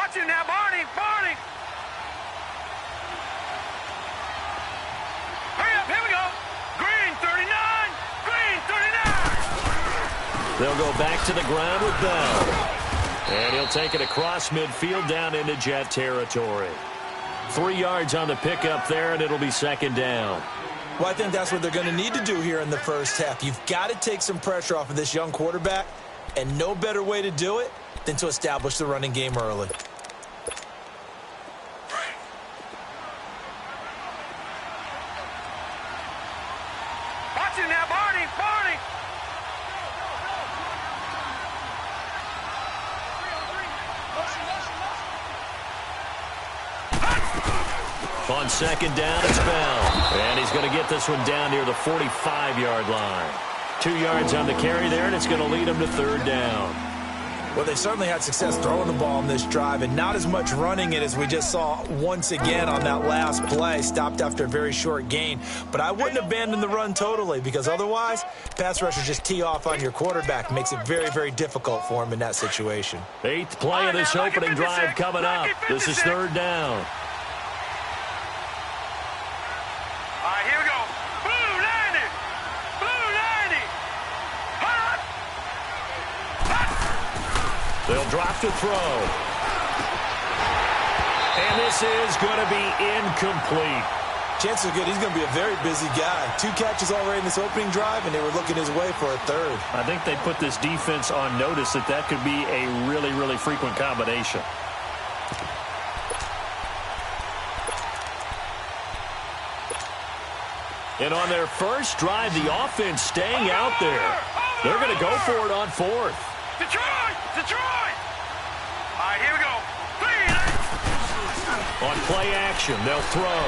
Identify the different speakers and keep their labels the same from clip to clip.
Speaker 1: Watch it now, Barney. Barney. Hurry up. Here we go. Green 39. Green 39.
Speaker 2: They'll go back to the ground with Bell. And he'll take it across midfield down into Jet territory. 3 yards on the pickup there, and it'll be second down.
Speaker 3: Well, I think that's what they're going to need to do here in the first half. You've got to take some pressure off of this young quarterback, and no better way to do it than to establish the running game early.
Speaker 1: Watch it now, Barney. Barney.
Speaker 2: On second down, it's Bell. And he's going to get this one down near the 45-yard line. 2 yards on the carry there, and it's going to lead him to third down.
Speaker 3: Well, they certainly had success throwing the ball on this drive, and not as much running it as we just saw once again on that last play. Stopped after a very short gain. But I wouldn't abandon the run totally, because otherwise, pass rushers just tee off on your quarterback. Makes it very, very difficult for him in that situation.
Speaker 2: 8th play of this opening drive coming up. This is third down.
Speaker 1: All right, here we go. Blue 90. Blue 90. Hot. Hot.
Speaker 2: They'll drop to throw. And this is going to be incomplete.
Speaker 3: Chances are good he's going to be a very busy guy. 2 catches already in this opening drive, and they were looking his way for a third.
Speaker 2: I think they put this defense on notice that could be a really, really frequent combination. And on their first drive, the offense staying out there. They're going to go for it on 4th.
Speaker 1: Detroit! Detroit! All right, here we go.
Speaker 2: On play action, they'll throw.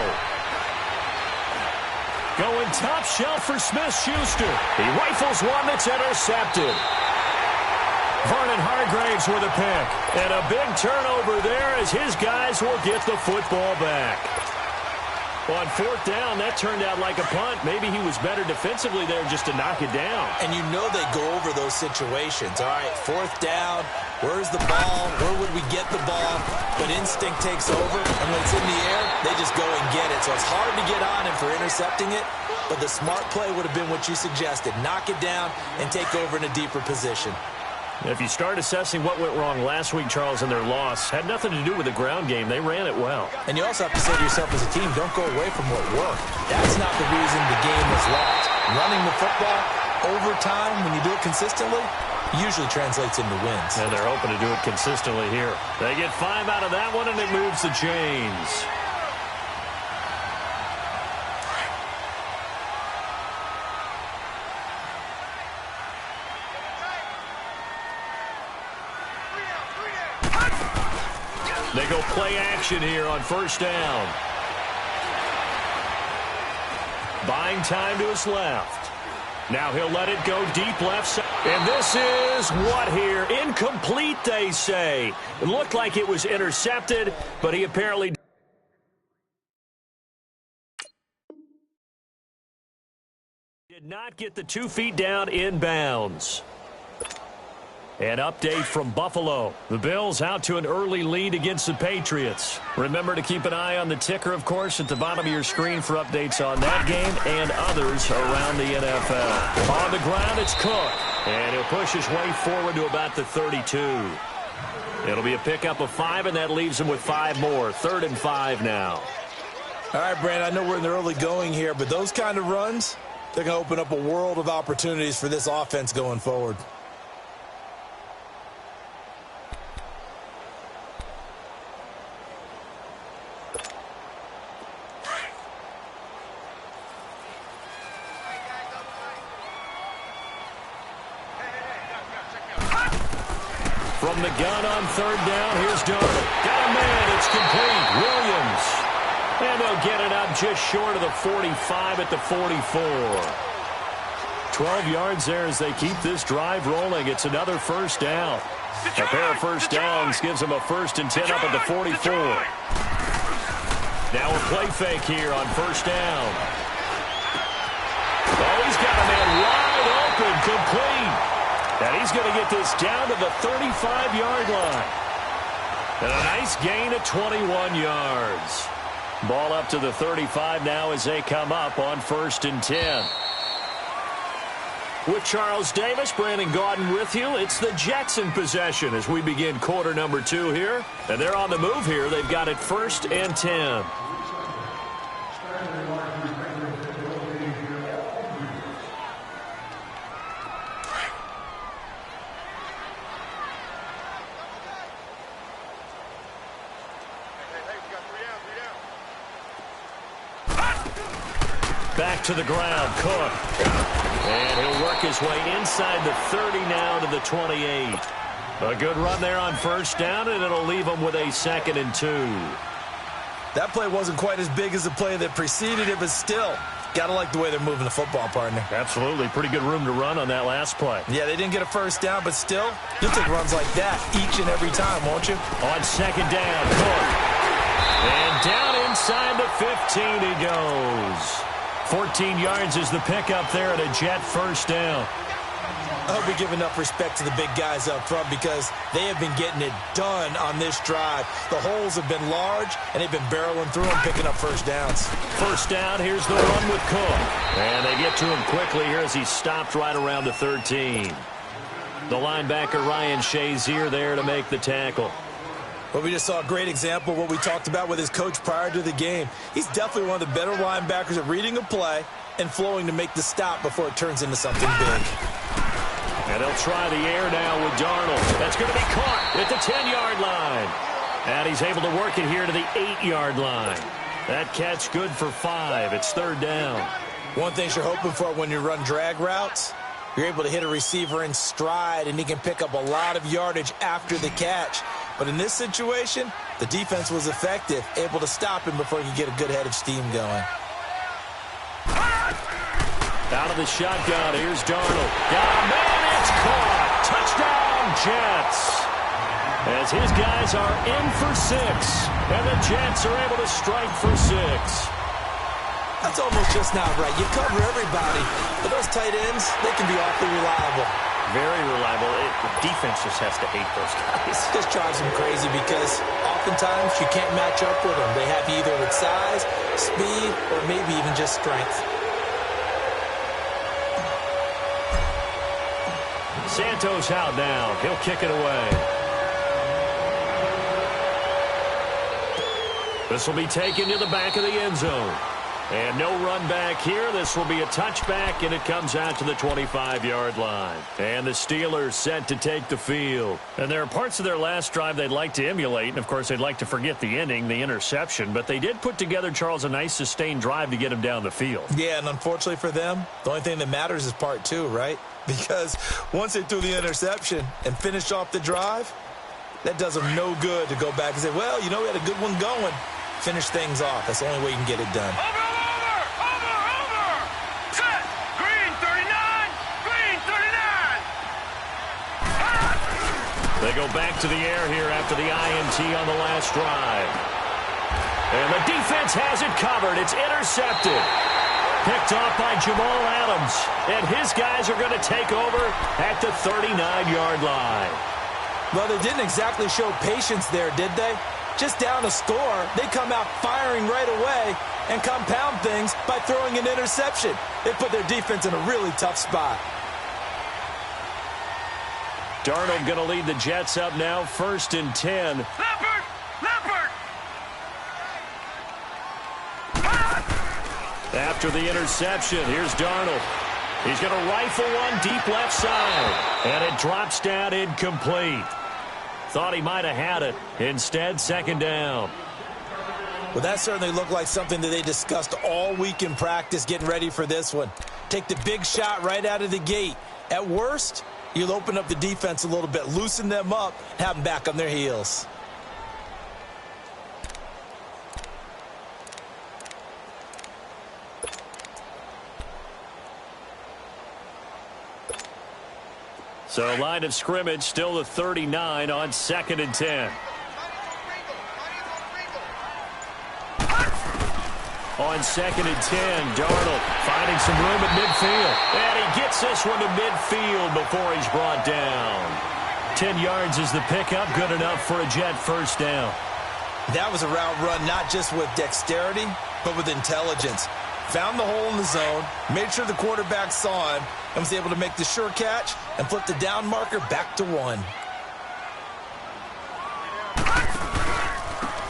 Speaker 2: Going top shelf for Smith-Schuster. He rifles one that's intercepted. Vernon Hargraves with a pick. And a big turnover there as his guys will get the football back. On 4th down, that turned out like a punt. Maybe he was better defensively there just to knock it down.
Speaker 3: And you know they go over those situations. All right, 4th down, where's the ball? Where would we get the ball? But instinct takes over, and when it's in the air, they just go and get it. So it's hard to get on him for intercepting it, but the smart play would have been what you suggested. Knock it down and take over in a deeper position.
Speaker 2: If you start assessing what went wrong last week, Charles, in their loss, had nothing to do with the ground game. They ran it well.
Speaker 3: And you also have to say to yourself as a team, don't go away from what worked. That's not the reason the game was lost. Running the football over time, when you do it consistently, usually translates into wins.
Speaker 2: And they're hoping to do it consistently here. They get 5 out of that one, and it moves the chains. They go play action here on first down. Buying time to his left. Now he'll let it go deep left side. And this is what here? Incomplete, they say. It looked like it was intercepted, but he apparently did not get the 2 feet down in bounds. An update from Buffalo. The Bills out to an early lead against the Patriots. Remember to keep an eye on the ticker, of course, at the bottom of your screen for updates on that game and others around the NFL. On the ground, it's Cook. And he'll push his way forward to about the 32. It'll be a pickup of 5, and that leaves him with 5 more. 3rd and 5 now.
Speaker 3: All right, Brandon, I know we're in the early going here, but those kind of runs, they're going to open up a world of opportunities for this offense going forward.
Speaker 2: From the gun on 3rd down, here's Darnold. Got a man, it's complete. Williams. And they'll get it up just short of the 45 at the 44. 12 yards there as they keep this drive rolling. It's another first down. A pair of first downs gives them a 1st and 10 up at the 44. Now a play fake here on first down. Oh, he's got a man wide open, complete. And he's going to get this down to the 35-yard line. And a nice gain of 21 yards. Ball up to the 35 now as they come up on 1st and 10. With Charles Davis, Brandon Gaudin with you. It's the Jets in possession as we begin quarter number 2 here. And they're on the move here. They've got it 1st and 10. Back to the ground, Cook. And he'll work his way inside the 30 now to the 28. A good run there on 1st down, and it'll leave him with a 2nd and 2.
Speaker 3: That play wasn't quite as big as the play that preceded it, but still, gotta like the way they're moving the football, partner.
Speaker 2: Absolutely. Pretty good room to run on that last play.
Speaker 3: Yeah, they didn't get a 1st down, but still, you'll take runs like that each and every time, won't you?
Speaker 2: On 2nd down, Cook. And down inside the 15 he goes. 14 yards is the pickup there at a Jet 1st down.
Speaker 3: I hope we give enough respect to the big guys up front because they have been getting it done on this drive. The holes have been large, and they've been barreling through them, picking up 1st downs.
Speaker 2: 1st down, here's the run with Cook. And they get to him quickly here as he stopped right around the 13. The linebacker, Ryan Shazier, there to make the tackle.
Speaker 3: Well, we just saw a great example of what we talked about with his coach prior to the game. He's definitely one of the better linebackers at reading a play and flowing to make the stop before it turns into something big.
Speaker 2: And they'll try the air now with Darnold. That's going to be caught at the 10-yard line. And he's able to work it here to the 8-yard line. That catch good for 5. It's 3rd down.
Speaker 3: One thing you're hoping for when you run drag routes, you're able to hit a receiver in stride, and he can pick up a lot of yardage after the catch. But in this situation, the defense was effective, able to stop him before he could get a good head of steam going.
Speaker 2: Out of the shotgun, here's Darnold. Got a man, it's caught. Touchdown, Jets. As his guys are in for 6, and the Jets are able to strike for 6.
Speaker 3: That's almost just not right. You cover everybody, but those tight ends, they can be awfully reliable.
Speaker 2: Very reliable. The defense just has to hate those guys.
Speaker 3: This drives them crazy because oftentimes you can't match up with them. They have you either with size, speed, or maybe even just strength.
Speaker 2: Santos out now. He'll kick it away. This will be taken to the back of the end zone. And no run back here. This will be a touchback, and it comes out to the 25-yard line. And the Steelers set to take the field. And there are parts of their last drive they'd like to emulate, and, of course, they'd like to forget the ending, the interception. But they did put together, Charles, a nice sustained drive to get him down the field.
Speaker 3: Yeah, and unfortunately for them, the only thing that matters is part 2, right? Because once they threw the interception and finished off the drive, that does them no good to go back and say, well, you know, we had a good one going. Finish things off. That's the only way you can get it done.
Speaker 2: They go back to the air here after the INT on the last drive. And the defense has it covered. It's intercepted. Picked off by Jamal Adams. And his guys are going to take over at the 39-yard line.
Speaker 3: Well, they didn't exactly show patience there, did they? Just down a score, they come out firing right away and compound things by throwing an interception. They put their defense in a really tough spot.
Speaker 2: Darnold going to lead the Jets up now, 1st and 10.
Speaker 1: Leopard! Leopard!
Speaker 2: After the interception, here's Darnold. He's going to rifle one deep left side. And it drops down incomplete. Thought he might have had it. Instead, 2nd down.
Speaker 3: Well, that certainly looked like something that they discussed all week in practice getting ready for this one. Take the big shot right out of the gate. At worst, you'll open up the defense a little bit, loosen them up, have them back on their heels.
Speaker 2: So line of scrimmage still the 39 on 2nd and 10. On 2nd and 10, Darnold finding some room at midfield. And he gets this one to midfield before he's brought down. 10 yards is the pickup, good enough for a Jet first down.
Speaker 3: That was a route run not just with dexterity, but with intelligence. Found the hole in the zone, made sure the quarterback saw him, and was able to make the sure catch and flip the down marker back to 1.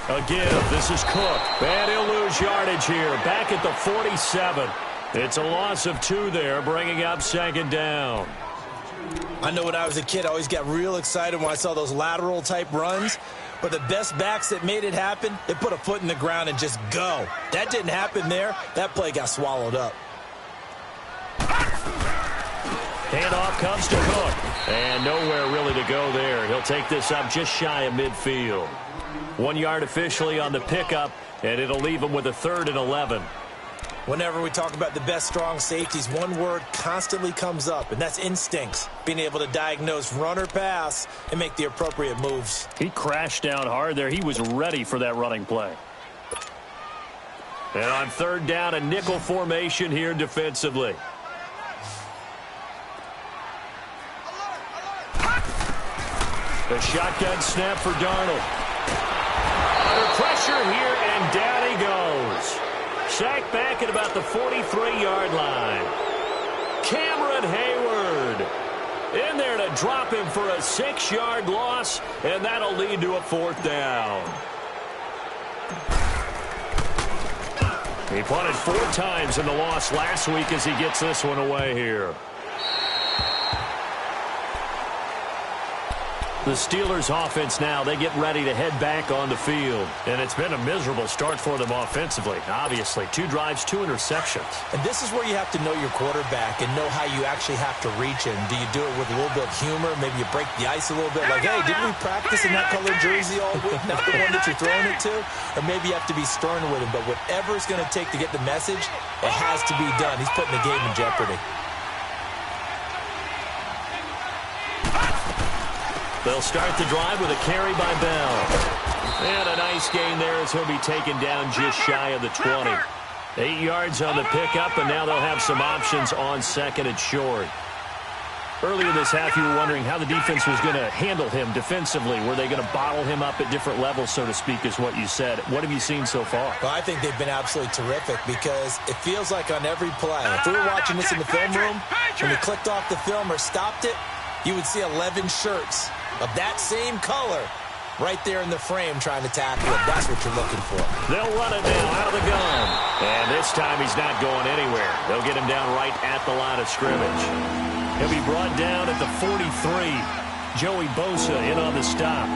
Speaker 2: A give. This is Cook. And he'll lose yardage here. Back at the 47. It's a loss of 2 there, bringing up second down.
Speaker 3: I know when I was a kid, I always got real excited when I saw those lateral-type runs. But the best backs that made it happen, they put a foot in the ground and just go. That didn't happen there. That play got swallowed up.
Speaker 2: Handoff comes to Cook. And nowhere really to go there. He'll take this up just shy of midfield. 1 yard officially on the pickup, and it'll leave him with a 3rd and 11.
Speaker 3: Whenever we talk about the best strong safeties, one word constantly comes up, and that's instincts. Being able to diagnose run or pass and make the appropriate moves.
Speaker 2: He crashed down hard there. He was ready for that running play. And on 3rd down, a nickel formation here defensively. The shotgun snap for Darnold. Under pressure here, and down he goes. Sacked back at about the 43-yard line. Cameron Hayward in there to drop him for a 6-yard loss, and that'll lead to a 4th down. He punted 4 times in the loss last week as he gets this one away here. The Steelers offense now, they get ready to head back on the field. And it's been a miserable start for them offensively. Obviously, 2 drives, 2 interceptions.
Speaker 3: And this is where you have to know your quarterback and know how you actually have to reach him. Do you do it with a little bit of humor? Maybe you break the ice a little bit. Like, hey, didn't we practice in that colored jersey all week? Not the one that you're throwing it to? Or maybe you have to be stern with him. But whatever it's going to take to get the message, it has to be done. He's putting the game in jeopardy.
Speaker 2: They'll start the drive with a carry by Bell. And a nice gain there as he'll be taken down just shy of the 20. 8 yards on the pickup, and now they'll have some options on 2nd and short. Earlier this half, you were wondering how the defense was going to handle him defensively. Were they going to bottle him up at different levels, so to speak, is what you said. What have you seen so far?
Speaker 3: Well, I think they've been absolutely terrific because it feels like on every play, if we were watching this in the film room, when we clicked off the film or stopped it, you would see 11 shirts of that same color right there in the frame trying to tackle it. That's what you're looking for.
Speaker 2: They'll run it now out of the gun. And this time he's not going anywhere. They'll get him down right at the line of scrimmage. He'll be brought down at the 43. Joey Bosa in on the stop.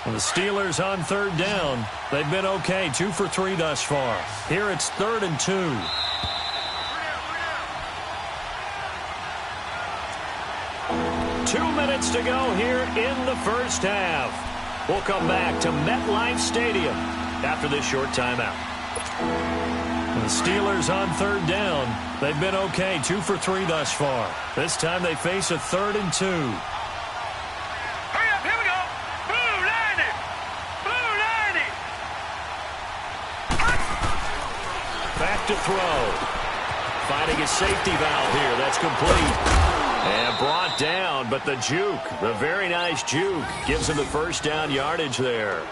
Speaker 2: And the Steelers on 3rd down. They've been okay, 2 for 3 thus far. Here it's 3rd and 2. Two minutes to go here in the first half. We'll come back to MetLife Stadium after this short timeout. And the Steelers on 3rd down. They've been okay, 2 for 3 thus far. This time they face a 3rd and 2. Back to throw. Finding a safety valve here. That's complete. And brought down, but the juke, the very nice juke, gives him the first down yardage there.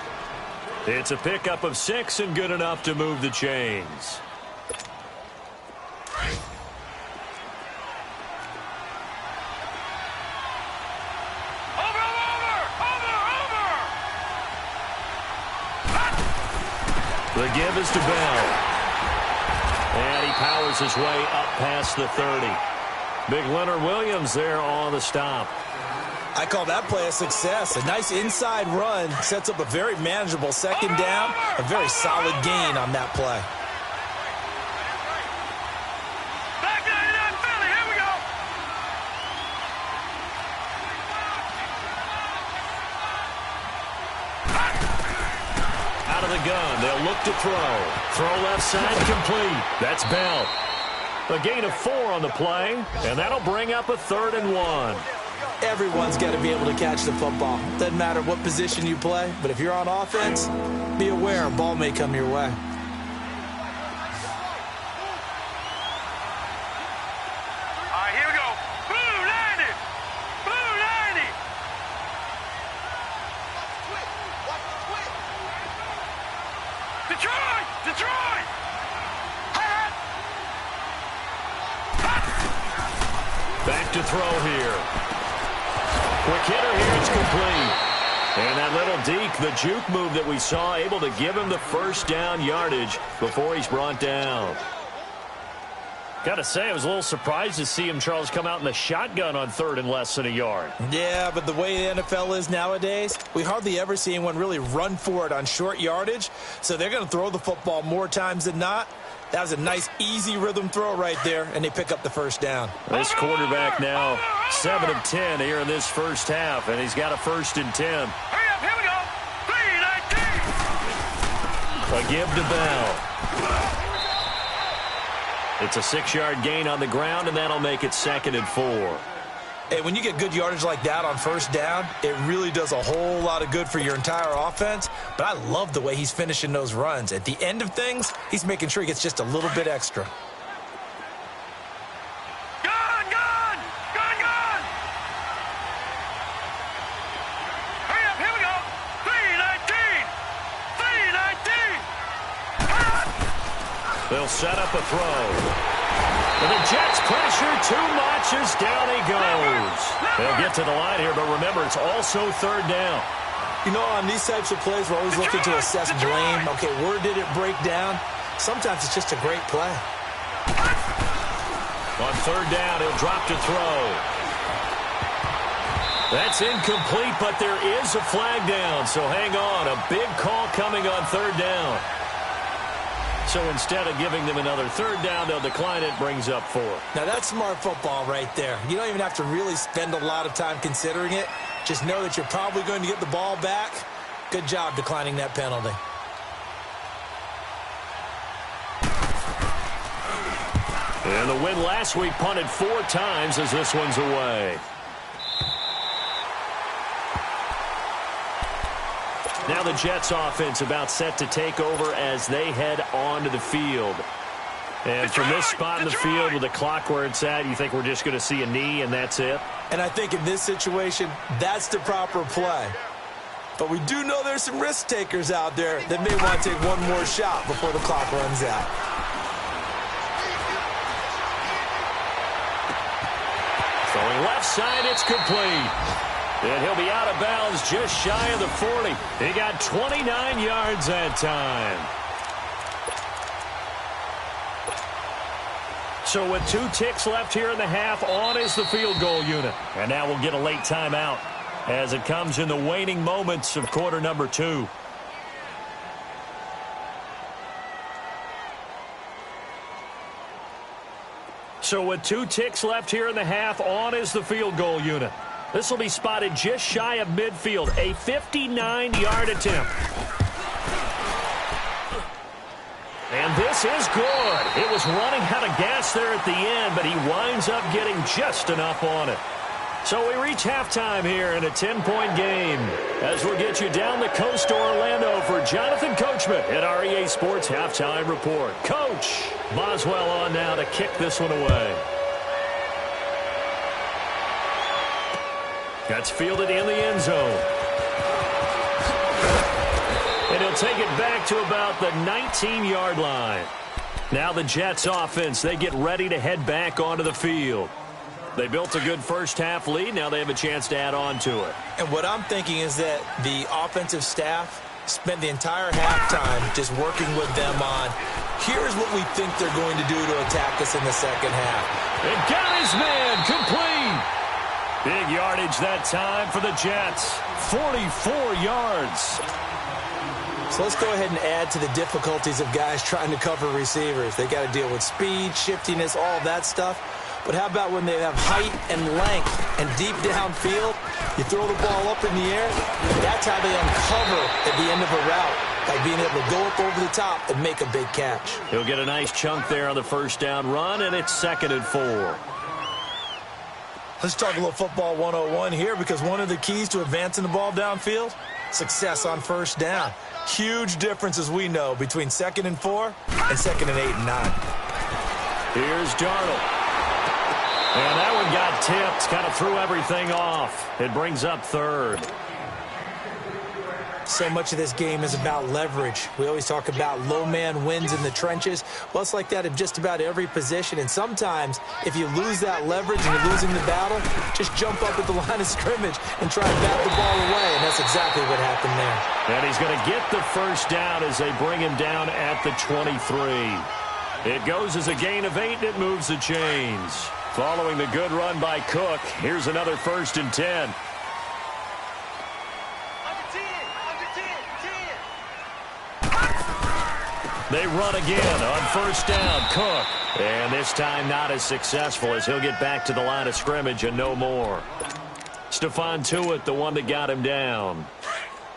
Speaker 2: It's a pickup of 6 and good enough to move the chains. The give is to Bell. And he powers his way up past the 30. Big Leonard Williams there on the stop.
Speaker 3: I call that play a success. A nice inside run sets up a very manageable 2nd down. A very solid gain on that play.
Speaker 1: Here we go.
Speaker 2: Out of the gun, they'll look to throw. Throw left side, complete. That's Bell. A gain of 4 on the play, and that'll bring up a 3rd and 1.
Speaker 3: Everyone's got to be able to catch the football. Doesn't matter what position you play, but if you're on offense, be aware a ball may come your way.
Speaker 1: Detroit!
Speaker 2: Back to throw here. Quick hitter here, it's complete. And that little deke, the juke move that we saw, able to give him the first down yardage before he's brought down. Got to say, I was a little surprised to see him, Charles, come out in the shotgun on third and less than a yard.
Speaker 3: Yeah, but the way the NFL is nowadays, we hardly ever see anyone really run for it on short yardage. So they're going to throw the football more times than not. That was a nice, easy rhythm throw right there, and they pick up the first down.
Speaker 2: This quarterback now 7 of 10 here in this first half, and he's got a 1st and 10.
Speaker 1: Hurry up, here we go. 3-19.
Speaker 2: A give to Bell. It's a 6-yard gain on the ground, and that'll make it 2nd and 4.
Speaker 3: Hey, when you get good yardage like that on first down, it really does a whole lot of good for your entire offense. But I love the way he's finishing those runs. At the end of things, he's making sure he gets just a little bit extra.
Speaker 1: Gun! Hurry up, here we go. 3-19.
Speaker 2: They'll set up a throw. And the Jets pressure too much as down he goes. They'll get to the line here, but remember, it's also 3rd down.
Speaker 3: You know, on these types of plays, we're always looking to assess blame. Okay, where did it break down? Sometimes it's just a great play.
Speaker 2: On 3rd down, he'll drop to throw. That's incomplete, but there is a flag down, so hang on. A big call coming on 3rd down. So instead of giving them another 3rd down, they'll decline it, brings up 4.
Speaker 3: Now, that's smart football right there. You don't even have to really spend a lot of time considering it. Just know that you're probably going to get the ball back. Good job declining that penalty.
Speaker 2: And the win last week punted 4 times as this one's away. Now the Jets offense about set to take over as they head onto the field. And from this spot in the field with the clock where it's at, you think we're just going to see a knee and that's it?
Speaker 3: And I think in this situation, that's the proper play. But we do know there's some risk takers out there that may want to take one more shot before the clock runs out.
Speaker 2: Throwing left side, it's complete. And he'll be out of bounds just shy of the 40. He got 29 yards that time. So with 2 ticks left here in the half, on is the field goal unit. And now we'll get a late timeout as it comes in the waning moments of quarter number 2. So with 2 ticks left here in the half, on is the field goal unit. This will be spotted just shy of midfield, a 59-yard attempt. And this is good. It was running out of gas there at the end, but he winds up getting just enough on it. So we reach halftime here in a 10-point game as we'll get you down the coast to Orlando for Jonathan Coachman at our EA Sports Halftime Report. Coach Boswell on now to kick this one away. That's fielded in the end zone. And he'll take it back to about the 19-yard line. Now the Jets offense, they get ready to head back onto the field. They built a good first-half lead. Now they have a chance to add on to it.
Speaker 3: And what I'm thinking is that the offensive staff spent the entire halftime just working with them on, here's what we think they're going to do to attack us in the second half.
Speaker 2: And got his man complete. Big yardage that time for the Jets. 44 yards.
Speaker 3: So let's go ahead and add to the difficulties of guys trying to cover receivers. They got to deal with speed, shiftiness, all of that stuff. But how about when they have height and length and deep downfield? You throw the ball up in the air. That's how they uncover at the end of a route, by being able to go up over the top and make a big catch.
Speaker 2: He'll get a nice chunk there on the first down run, and it's 2nd and 4.
Speaker 3: Let's talk a little football 101 here, because one of the keys to advancing the ball downfield, success on first down. Huge difference, as we know, between 2nd and 4 and 2nd and 8 and 9.
Speaker 2: Here's Darnold. And that one got tipped, kind of threw everything off. It brings up 3rd.
Speaker 3: So much of this game is about leverage. We always talk about low man wins in the trenches. Well, it's like that in just about every position. And sometimes, if you lose that leverage and you're losing the battle, just jump up at the line of scrimmage and try and bat the ball away. And that's exactly what happened there.
Speaker 2: And he's going to get the first down as they bring him down at the 23. It goes as a gain of 8, and it moves the chains. Following the good run by Cook, here's another 1st and 10. They run again on 1st down, Cook. And this time not as successful, as he'll get back to the line of scrimmage and no more. Stephon Tuitt, the one that got him down.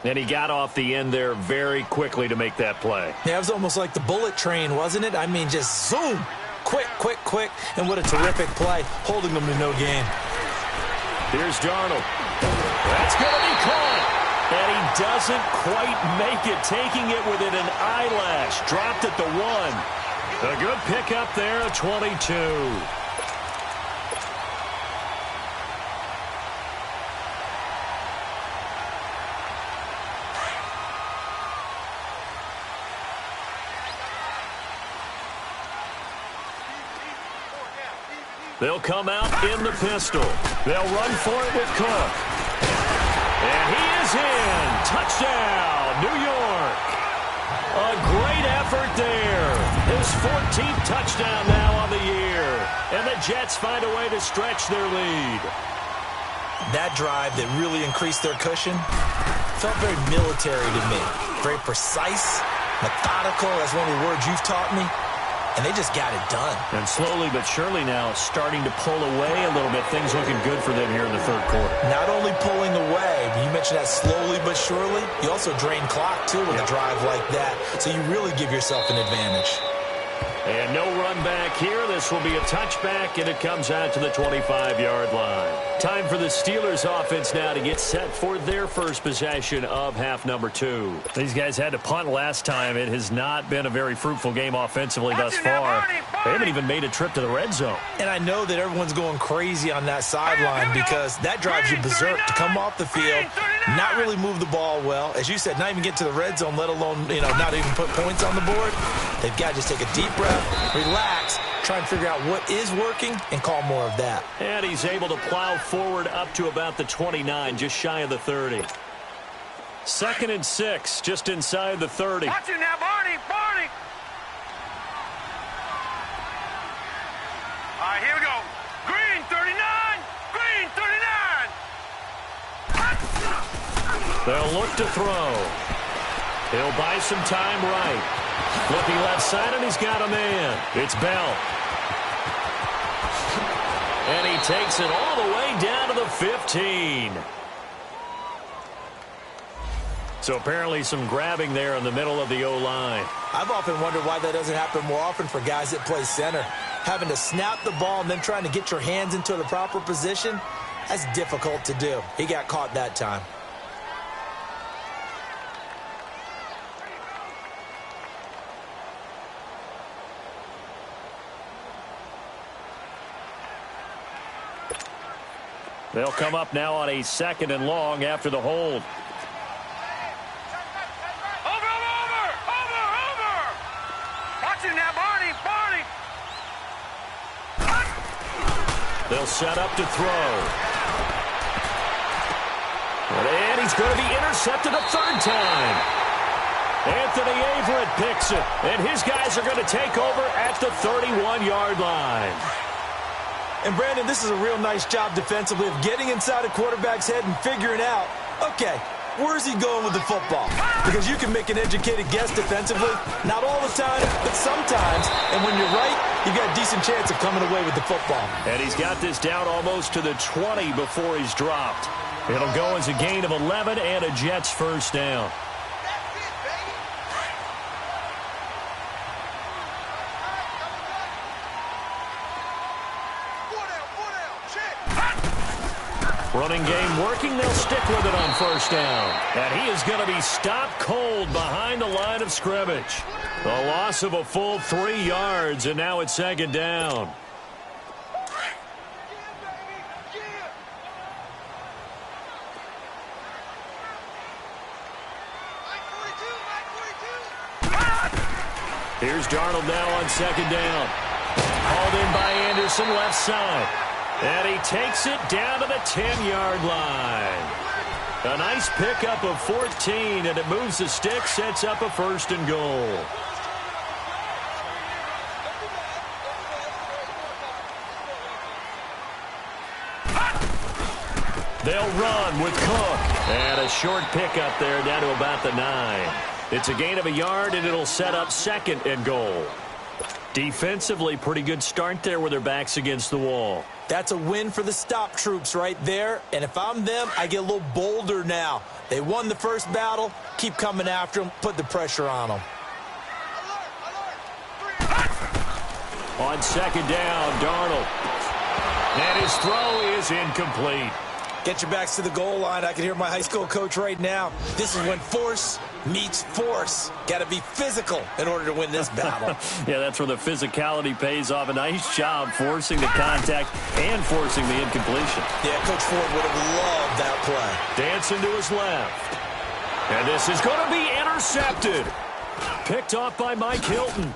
Speaker 2: And he got off the end there very quickly to make that play.
Speaker 3: Yeah, it was almost like the bullet train, wasn't it? I mean, just zoom. Quick, quick, quick. And what a terrific play, holding them to no gain.
Speaker 2: Here's Darnold. That's going to be caught. And he doesn't quite make it, taking it within an eyelash. Dropped at the 1. A good pickup there at 22. They'll come out in the pistol. They'll run for it with Cook. And he is in. Touchdown, New York. A great effort there. His 14th touchdown now on the year. And the Jets find a way to stretch their lead.
Speaker 3: That drive that really increased their cushion felt very military to me. Very precise, methodical. That's one of the words you've taught me. And they just got it done.
Speaker 2: And slowly but surely now starting to pull away a little bit. Things looking good for them here in the 3rd quarter.
Speaker 3: Not only pulling away, you mentioned that slowly but surely. You also drain clock, too, with a drive like that. So you really give yourself an advantage.
Speaker 2: And no run back here. This will be a touchback, and it comes out to the 25-yard line. Time for the Steelers offense now to get set for their first possession of half number 2. These guys had to punt last time. It has not been a very fruitful game offensively thus far. They haven't even made a trip to the red zone.
Speaker 3: And I know that everyone's going crazy on that sideline because that drives you berserk to come off the field, not really move the ball well. As you said, not even get to the red zone, let alone, not even put points on the board. They've got to just take a deep breath, relax, try and figure out what is working, and call more of that.
Speaker 2: And he's able to plow forward up to about the 29, just shy of the 30. 2nd and 6, just inside the 30.
Speaker 1: Watch it now, Barney, Barney. All right, here we go. Green, 39. Green, 39.
Speaker 2: They'll look to throw. He'll buy some time right. Flipping left side, and he's got a man. It's Bell. And he takes it all the way down to the 15. So apparently some grabbing there in the middle of the O-line.
Speaker 3: I've often wondered why that doesn't happen more often for guys that play center. Having to snap the ball and then trying to get your hands into the proper position, that's difficult to do. He got caught that time.
Speaker 2: They'll come up now on a 2nd and long after the hold.
Speaker 1: Over. Watch it now, Barney, Barney.
Speaker 2: They'll set up to throw. And he's going to be intercepted a 3rd time. Anthony Averett picks it, and his guys are going to take over at the 31-yard line.
Speaker 3: And, Brandon, this is a real nice job defensively of getting inside a quarterback's head and figuring out, okay, where's he going with the football? Because you can make an educated guess defensively, not all the time, but sometimes. And when you're right, you've got a decent chance of coming away with the football.
Speaker 2: And he's got this down almost to the 20 before he's dropped. It'll go as a gain of 11 and a Jets first down. Running game working. They'll stick with it on first down. And he is going to be stopped cold behind the line of scrimmage. The loss of a full 3 yards, and now it's second down. Here's Darnold now on second down. Hauled in by Anderson, left side. And he takes it down to the 10-yard line. A nice pickup of 14, and it moves the stick, sets up a 1st and goal. They'll run with Cook. And a short pickup there down to about the 9. It's a gain of a yard, and it'll set up 2nd and goal. Defensively, pretty good start there with their backs against the wall.
Speaker 3: That's a win for the stop troops right there. And if I'm them, I get a little bolder now. They won the first battle. Keep coming after them. Put the pressure on them.
Speaker 2: On second down, Darnold. And his throw is incomplete.
Speaker 3: Get your backs to the goal line. I can hear my high school coach right now. This is when force meets force. Got to be physical in order to win this battle.
Speaker 2: Yeah, that's where the physicality pays off. A nice job forcing the contact and forcing the incompletion.
Speaker 3: Yeah, Coach Ford would have loved that play.
Speaker 2: Dancing to his left. And this is going to be intercepted. Picked off by Mike Hilton.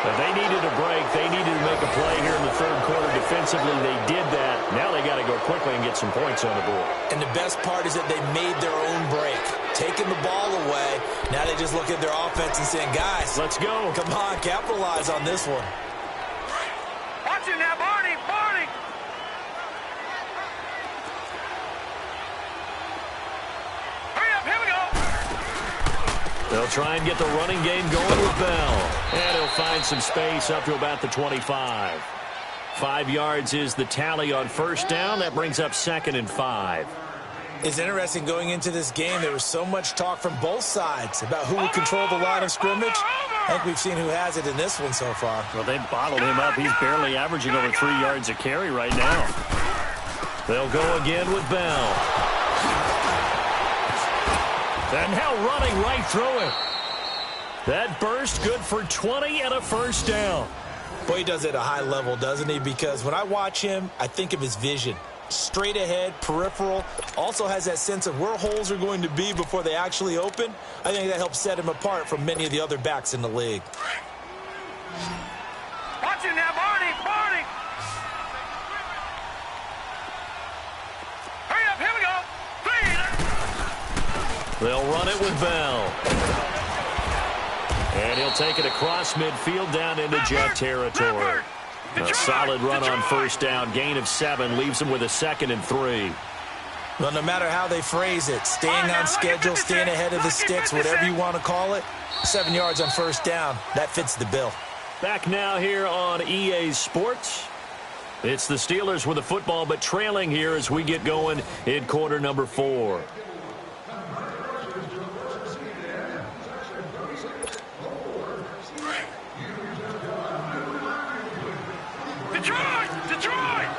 Speaker 2: But they needed a break. They needed to make a play here in the 3rd quarter. Defensively, they did that. Now they got to go quickly and get some points on the board.
Speaker 3: And the best part is that they made their own break. Taking the ball away. Now they just look at their offense and saying, guys,
Speaker 2: let's go.
Speaker 3: Come on, capitalize on this one.
Speaker 1: Watch it now, Barney, Barney. Hurry up, here we go.
Speaker 2: They'll try and get the running game going with Bell. And he'll find some space up to about the 25. 5 yards is the tally on first down. That brings up 2nd and 5.
Speaker 3: It's interesting going into this game. There was so much talk from both sides about who would control the line of scrimmage. I think we've seen who has it in this one so far.
Speaker 2: Well, they bottled him up. He's barely averaging over 3 yards a carry right now. They'll go again with Bell. And now running right through it. That burst good for 20 and a first down.
Speaker 3: Boy, he does it at a high level, doesn't he? Because when I watch him, I think of his vision. Straight ahead, peripheral. Also has that sense of where holes are going to be before they actually open. I think that helps set him apart from many of the other backs in the league.
Speaker 1: Watch it now, Barney, Barney. Hurry up, here we go. 3.
Speaker 2: They'll run it with Bell. And he'll take it across midfield down into Jet territory. A solid run on first down. Gain of 7 leaves them with a 2nd and 3.
Speaker 3: Well, no matter how they phrase it, staying on schedule, staying ahead of the sticks, whatever you want to call it, 7 yards on first down, that fits the bill.
Speaker 2: Back now here on EA Sports. It's the Steelers with the football, but trailing here as we get going in quarter number 4.
Speaker 1: Detroit! Detroit!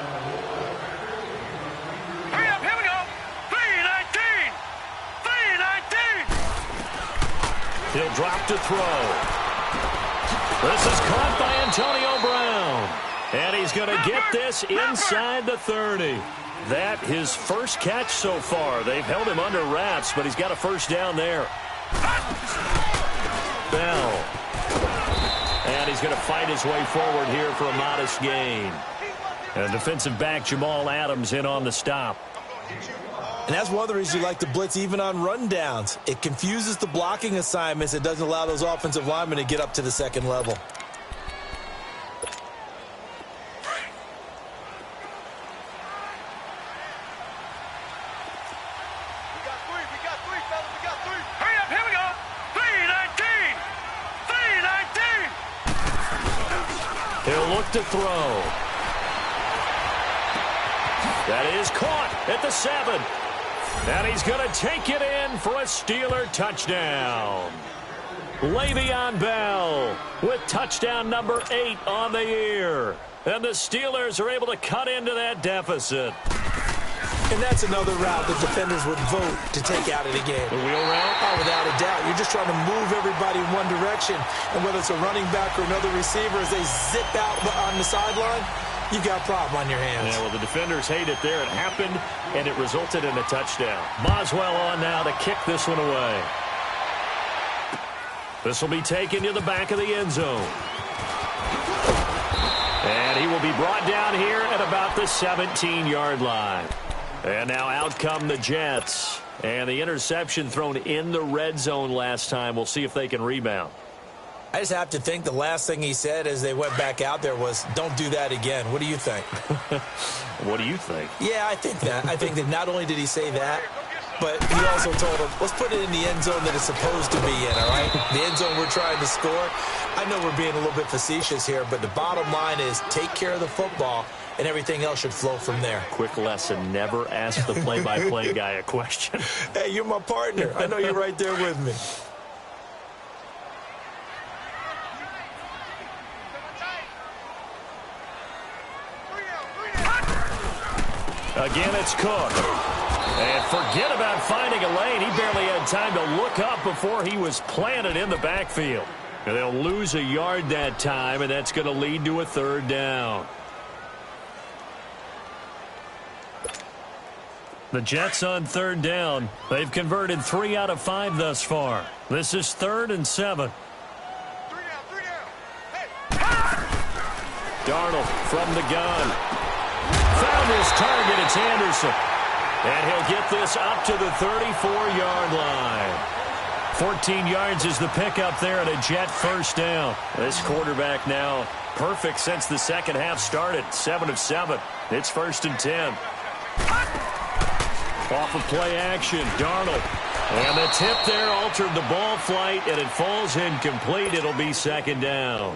Speaker 1: Hurry up, here we go! 3-19! 3-19!
Speaker 2: He'll drop to throw. This is caught by Antonio Brown. And he's going to get this inside the 30. That his first catch so far. They've held him under wraps, but he's got a first down there. Bell. And he's going to fight his way forward here for a modest gain. And defensive back Jamal Adams in on the stop.
Speaker 3: And that's one of the reasons you like to blitz even on rundowns. It confuses the blocking assignments. It doesn't allow those offensive linemen to get up to the second level.
Speaker 2: He'll look to throw. That is caught at the 7. And he's going to take it in for a Steeler touchdown. Le'Veon Bell with touchdown number 8 on the year. And the Steelers are able to cut into that deficit.
Speaker 3: And that's another route that defenders would vote to take out of the game.
Speaker 2: The wheel route?
Speaker 3: Oh, without a doubt. You're just trying to move everybody in one direction. And whether it's a running back or another receiver, as they zip out on the sideline, you've got a problem on your hands.
Speaker 2: Yeah, well, the defenders hate it there. It happened, and it resulted in a touchdown. Boswell on now to kick this one away. This will be taken to the back of the end zone. And he will be brought down here at about the 17-yard line. And now out come the Jets. And the interception thrown in the red zone last time. We'll see if they can rebound.
Speaker 3: I just have to think the last thing he said as they went back out there was, don't do that again. What do you think?
Speaker 2: What do you think?
Speaker 3: Yeah, I think that. I think that not only did he say that, but he also told him, let's put it in the end zone that it's supposed to be in, all right? The end zone we're trying to score. I know we're being a little bit facetious here, but the bottom line is take care of the football, and everything else should flow from there.
Speaker 2: Quick lesson, never ask the play-by-play guy a question.
Speaker 3: Hey, you're my partner. I know you're right there with me.
Speaker 2: Again, it's Cook. And forget about finding a lane. He barely had time to look up before he was planted in the backfield. And they'll lose a yard that time, and that's going to lead to a third down. The Jets on third down. They've converted 3 out of 5 thus far. This is 3rd and 7. Darnold from the gun. Found his target. It's Anderson. And he'll get this up to the 34-yard line. 14 yards is the pickup there at a Jet first down. This quarterback now perfect since the second half started. 7 of 7. It's 1st and 10. Off of play action, Darnold. And the tip there altered the ball flight, and it falls incomplete. It'll be 2nd down.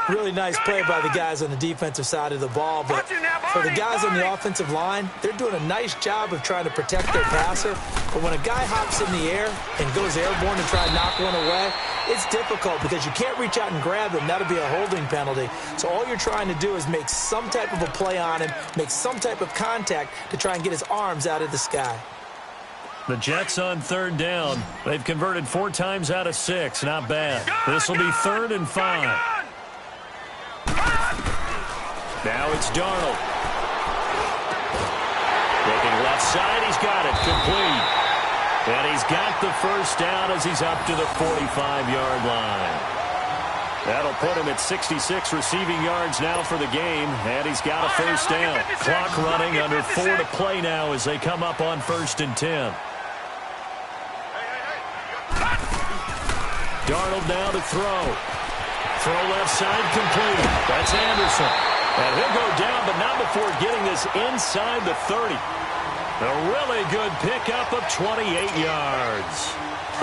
Speaker 3: Really nice play by the guys on the defensive side of the ball, but for the guys on the offensive line, they're doing a nice job of trying to protect their passer. But when a guy hops in the air and goes airborne to try and knock one away, it's difficult because you can't reach out and grab him. That'll be a holding penalty. So all you're trying to do is make some type of a play on him, make some type of contact to try and get his arms out of the sky.
Speaker 2: The Jets on third down. They've converted 4 times out of 6. Not bad. This will be 3rd and 5. Now it's Darnold. Looking left side, he's got it. Complete. And he's got the first down as he's up to the 45-yard line. That'll put him at 66 receiving yards now for the game, and he's got a first down. Clock running, under 4 to play now as they come up on 1st and 10. Darnold now to throw. Throw left side, complete. That's Anderson. And he'll go down, but not before getting this inside the 30. A really good pickup of 28 yards.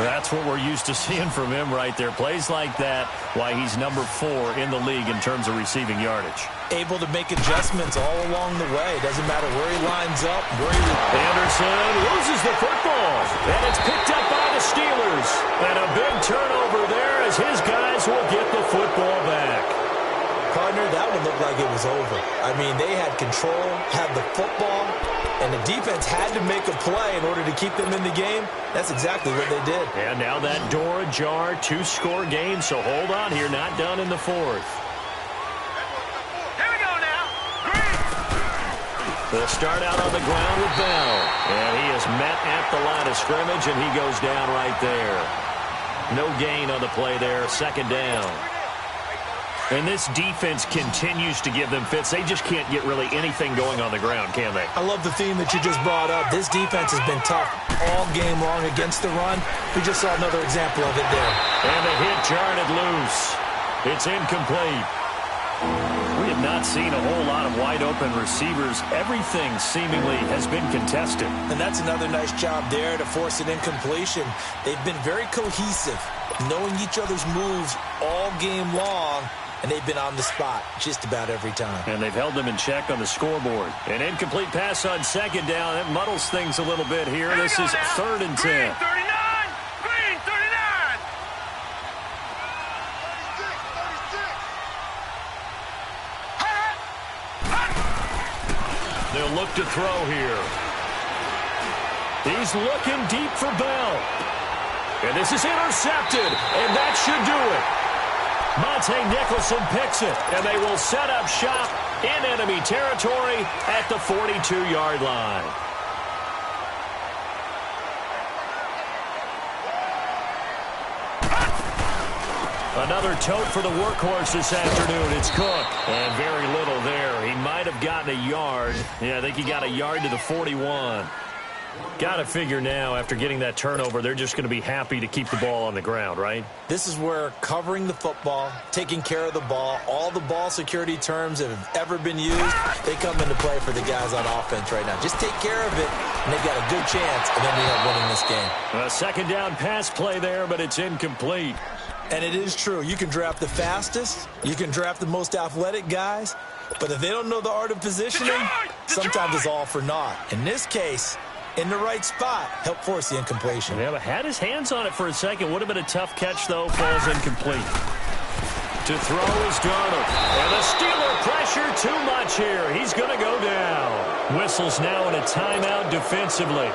Speaker 2: That's what we're used to seeing from him right there. Plays like that, why he's number 4 in the league in terms of receiving yardage.
Speaker 3: Able to make adjustments all along the way. Doesn't matter where he lines up, where he...
Speaker 2: Anderson loses the football, and it's picked up by the Steelers. And a big turnover there as his guys will get the football back.
Speaker 3: Partner, that one looked like it was over. I mean, they had control, had the football, and the defense had to make a play in order to keep them in the game. That's exactly what they did.
Speaker 2: And now that door ajar, 2-score game, so hold on here, not done in the 4th.
Speaker 1: Here we go now. Green.
Speaker 2: They'll start out on the ground with Bell. And he is met at the line of scrimmage, and he goes down right there. No gain on the play there, 2nd down. And this defense continues to give them fits. They just can't get really anything going on the ground, can they?
Speaker 3: I love the theme that you just brought up. This defense has been tough all game long against the run. We just saw another example of it there.
Speaker 2: And the hit jarred it loose. It's incomplete. We have not seen a whole lot of wide-open receivers. Everything seemingly has been contested.
Speaker 3: And that's another nice job there to force an incompletion. They've been very cohesive, knowing each other's moves all game long. And they've been on the spot just about every time.
Speaker 2: And they've held them in check on the scoreboard. An incomplete pass on 2nd down. That muddles things a little bit here. This is 3rd and 10.
Speaker 1: Green 39. Green 39.
Speaker 2: look to throw here. He's looking deep for Bell. And this is intercepted, and that should do it. Monte Nicholson picks it, and they will set up shop in enemy territory at the 42-yard line. Another tote for the workhorse this afternoon. It's Cook. And very little there. He might have gotten a yard. Yeah, I think he got a yard to the 41. Got to figure now, after getting that turnover, they're just going to be happy to keep the ball on the ground, right?
Speaker 3: This is where covering the football, taking care of the ball, all the ball security terms that have ever been used, they come into play for the guys on offense right now. Just take care of it, and they've got a good chance of ending up winning this game.
Speaker 2: A second down pass play there, but it's incomplete.
Speaker 3: And it is true. You can draft the fastest. You can draft the most athletic guys. But if they don't know the art of positioning, sometimes it's all for naught. In this case, in the right spot, help force the incompletion.
Speaker 2: Yeah, but had his hands on it for a second. Would have been a tough catch, though. Falls incomplete. To throw is Darnold. And the Steeler pressure too much here. He's going to go down. Whistles now in a timeout defensively.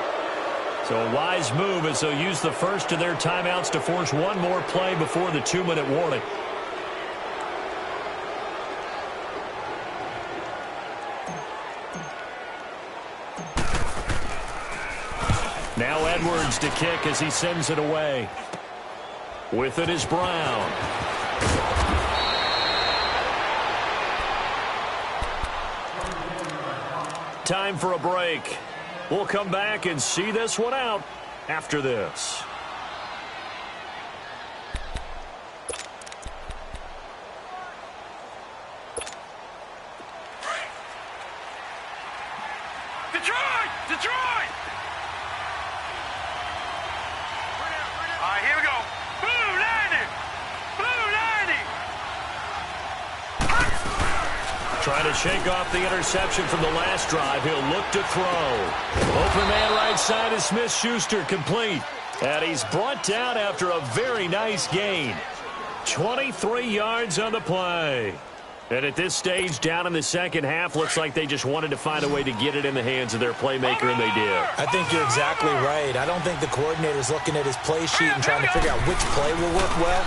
Speaker 2: So a wise move as they'll use the first of their timeouts to force one more play before the 2-minute warning. Now Edwards to kick as he sends it away. With it is Brown. Time for a break. We'll come back and see this one out after this.
Speaker 1: Detroit! Detroit! All right, here we go. Blue 90! Blue 90!
Speaker 2: Trying to shake off the interception from the last drive. He'll look to throw. Open man right side is Smith-Schuster, complete. And he's brought down after a very nice gain. 23 yards on the play. And at this stage, down in the second half, looks like they just wanted to find a way to get it in the hands of their playmaker, and they did.
Speaker 3: I think you're exactly right. I don't think the coordinator's looking at his play sheet and trying to figure out which play will work well.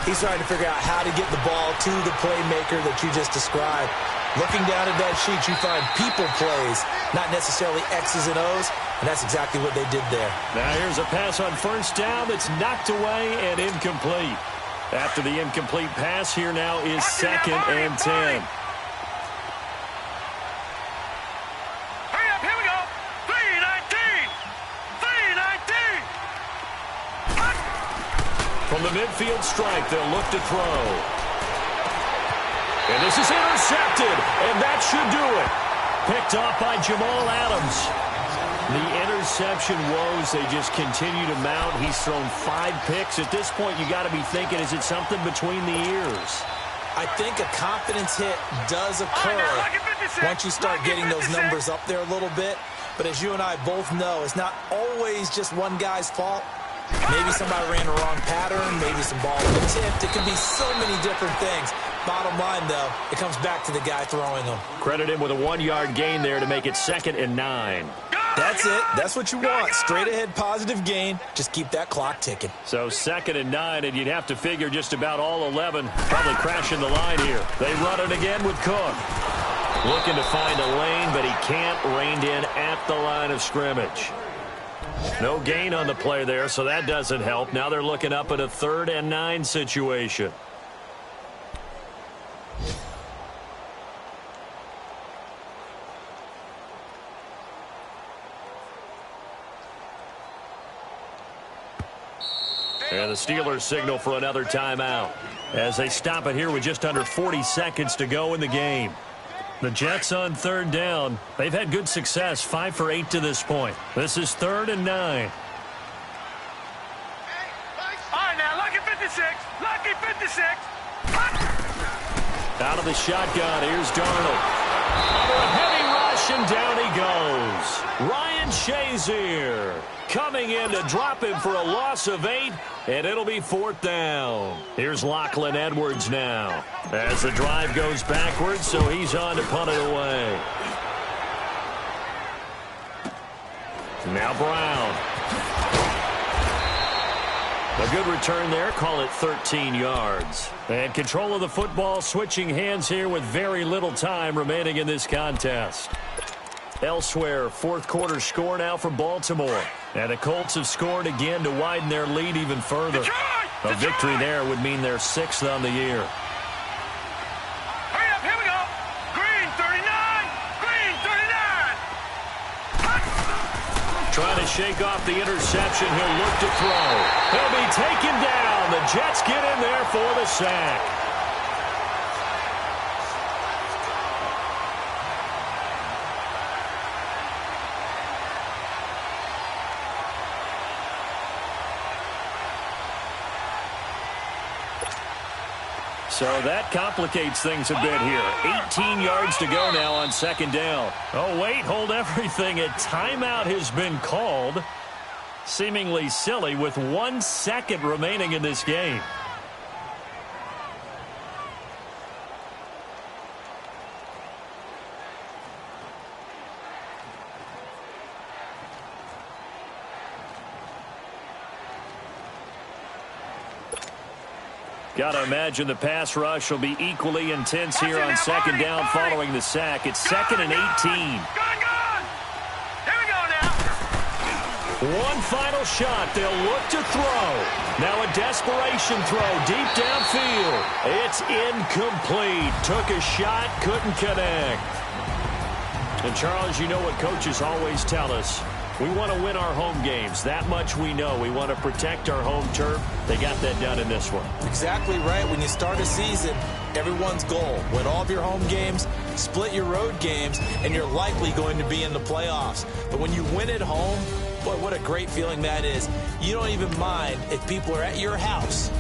Speaker 3: He's trying to figure out how to get the ball to the playmaker that you just described. Looking down at that sheet, you find people plays, not necessarily X's and O's, and that's exactly what they did there.
Speaker 2: Now here's a pass on first down that's knocked away and incomplete. After the incomplete pass, here now is 2nd and 10.
Speaker 1: Hurry up, here we go. 3-19. 3-19.
Speaker 2: From the midfield stripe, they'll look to throw. And this is intercepted, and that should do it. Picked off by Jamal Adams. The interception woes, they just continue to mount. He's thrown 5 picks. At this point, you got to be thinking, is it something between the ears?
Speaker 3: I think a confidence hit does occur once you start getting those numbers up there a little bit. But as you and I both know, it's not always just one guy's fault. Maybe somebody ran the wrong pattern. Maybe some ball was tipped. It could be so many different things. Bottom line, though, it comes back to the guy throwing them.
Speaker 2: Credit him with a 1-yard gain there to make it 2nd and 9.
Speaker 3: That's it. That's what you want. Straight ahead positive gain. Just keep that clock ticking.
Speaker 2: So 2nd and 9, and you'd have to figure just about all 11 probably crashing the line here. They run it again with Cook. Looking to find a lane, but he can't. Reined in at the line of scrimmage. No gain on the play there, so that doesn't help. Now they're looking up at a 3rd and 9 situation. And the Steelers signal for another timeout as they stop it here with just under 40 seconds to go in the game. The Jets on 3rd down. They've had good success, 5 for 8 to this point. This is 3rd and 9.
Speaker 1: All right, now, lucky 56. Lucky 56.
Speaker 2: Out of the shotgun, here's Darnold. Under a heavy rush, and down he goes. Ryan Shazier coming in to drop him for a loss of 8, and it'll be 4th down. Here's Lachlan Edwards now as the drive goes backwards, so he's on to punt it away. Now Brown. A good return there. Call it 13 yards. And control of the football switching hands here with very little time remaining in this contest. Elsewhere, fourth quarter score now for Baltimore. And the Colts have scored again to widen their lead even further. A victory there would mean they're 6th on the year.
Speaker 1: Hurry up, here we go. Green 39. Green 39.
Speaker 2: Trying to shake off the interception. He'll look to throw. He'll be taken down. The Jets get in there for the sack. So that complicates things a bit here. 18 yards to go now on second down. Oh, wait, hold everything. A timeout has been called. Seemingly silly with 1 second remaining in this game. Got to imagine the pass rush will be equally intense here on second down following the sack. It's 2nd and 18.
Speaker 1: Gone. Here we go now.
Speaker 2: One final shot. They'll look to throw. Now a desperation throw deep downfield. It's incomplete. Took a shot, couldn't connect. And Charles, you know what coaches always tell us. We want to win our home games. That much we know. We want to protect our home turf. They got that done in this one.
Speaker 3: Exactly right. When you start a season, everyone's goal: win all of your home games, split your road games, and you're likely going to be in the playoffs. But when you win at home, boy, what a great feeling that is. You don't even mind if people are at your house.